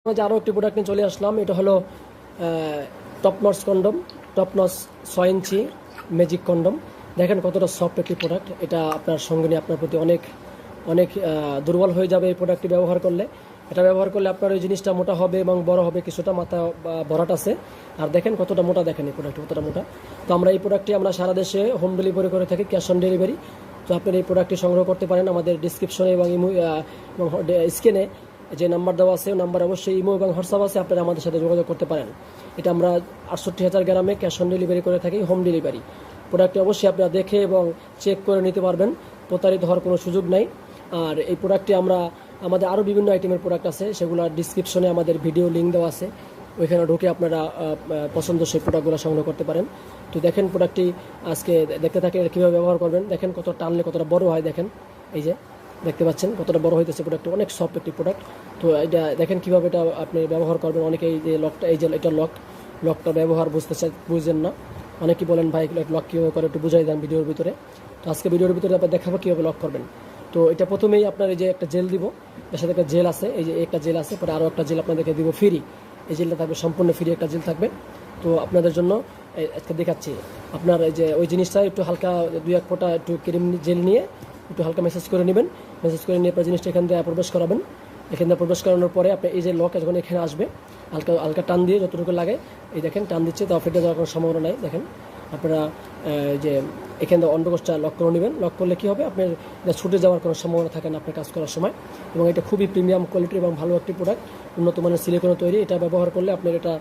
যে আরও একটি প্রোডাক্ট নিয়ে চলে আসলাম। এটা হলো top notch condom, top notch 6 ইঞ্চি ম্যাজিক কন্ডম। দেখেন কতটা সফট একটি প্রোডাক্ট। এটা আপনার সঙ্গে নিয়ে আপনার প্রতি অনেক অনেক দুর্বল হয়ে যাবে এই প্রোডাক্টটি ব্যবহার করলে। এটা ব্যবহার করলে আপনার ওই জিনিসটা মোটা হবে এবং বড় হবে, কিছুটা মাথা ভরাট আছে। আর দেখেন কতটা মোটা, দেখেন এই প্রোডাক্ট কতটা মোটা। তো আমরা এই প্রোডাক্টটি আমরা সারা দেশে হোম ডেলিভারি করে থাকি, ক্যাশ অন ডেলিভারি। তো আপনি এই প্রোডাক্টটি সংগ্রহ করতে পারেন আমাদের ডিসক্রিপশনে এবং স্ক্রিনে যে নাম্বার দেওয়া আছে, নাম্বার অবশ্যই ইমো এবং হোয়াটসঅ্যাপ আছে, আপনারা আমাদের সাথে যোগাযোগ করতে পারেন। এটা আমরা 68,000 গ্রামে ক্যাশ অন ডেলিভারি করে থাকি, হোম ডেলিভারি। প্রোডাক্টটি অবশ্যই আপনারা দেখে এবং চেক করে নিতে পারবেন, প্রতারিত হওয়ার কোনো সুযোগ নাই। আর এই প্রোডাক্টটি আমাদের আরও বিভিন্ন আইটেমের প্রোডাক্ট আছে, সেগুলো ডিসক্রিপশনে আমাদের ভিডিও লিঙ্ক দেওয়া আছে, ওইখানে ঢুকে আপনারা পছন্দ সেই প্রোডাক্টগুলো সংগ্রহ করতে পারেন। তো দেখেন প্রোডাক্টটি আজকে দেখতে থাকেন কীভাবে ব্যবহার করবেন। দেখেন কতটা টানলে কতটা বড় হয়, দেখেন এই যে দেখতে পাচ্ছেন কতটা বড় হইতেছে প্রোডাক্ট, অনেক সফট একটি প্রোডাক্ট। তো এটা দেখেন কীভাবে এটা আপনি ব্যবহার করবেন। অনেকে এই যে লকটা, এই যে এটা লকটা ব্যবহার বুঝছেন না, অনেকেই বলেন ভাই লক কীভাবে করে একটু বুঝাই দেন ভিডিওর ভিতরে। তো আজকে ভিডিওর ভিতরে আপনার দেখাবো কীভাবে লক করবেন। তো এটা প্রথমেই আপনার এই যে একটা জেল দিব, এর সাথে একটা জেল আছে, এই যে একটা জেল আছে, পরে আরও একটা জেল আপনাদেরকে দিব ফ্রি। এই জেলটা থাকবে সম্পূর্ণ ফ্রি, একটা জেল থাকবে। তো আপনাদের জন্য আজকে দেখাচ্ছি। আপনার এই যে ওই জিনিসটা একটু হালকা 2-1 ফোঁটা একটু ক্রিম জেল নিয়ে একটু হালকা মেসেজ করে নেবেন। মেসেজ করে নিয়ে আপনার জিনিসটা এখান থেকে প্রবেশ করাবেন। এখান থেকে প্রবেশ করানোর পরে আপনি এই যে লক যখন এখানে আসবে, হালকা হালকা টান দিয়ে যতটুকু লাগে, এই দেখেন টান দিচ্ছে, তাও ফেটে যাওয়ার কোনো সম্ভাবনা নাই। দেখেন আপনারা যে এখান থেকে অন্ডকোষটা লক করে নেবেন। লক করলে কী হবে, আপনার এটা ছুটে যাওয়ার কোনো সম্ভাবনা থাকে না আপনার কাজ করার সময়। এবং এটা খুবই প্রিমিয়াম কোয়ালিটির এবং ভালো একটি প্রোডাক্ট, উন্নত মানের সিলিকনে তৈরি। এটা ব্যবহার করলে আপনার এটা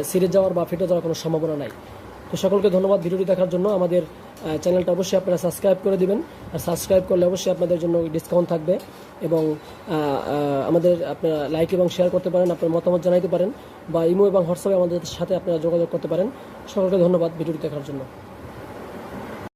ছিঁড়ে যাওয়ার বা ফেটে যাওয়ার কোনো সম্ভাবনা নাই। তো সকলকে ধন্যবাদ ভিডিওটি দেখার জন্য। আমাদের চ্যানেলটা অবশ্যই আপনারা সাবস্ক্রাইব করে দিবেন। আর সাবস্ক্রাইব করলে অবশ্যই আপনাদের জন্য ডিসকাউন্ট থাকবে। এবং আমাদের আপনারা লাইক এবং শেয়ার করতে পারেন, আপনার মতামত জানাইতে পারেন, বা ইমো এবং হোয়াটসঅ্যাপে আমাদের সাথে আপনারা যোগাযোগ করতে পারেন। সকলকে ধন্যবাদ ভিডিওটি দেখার জন্য।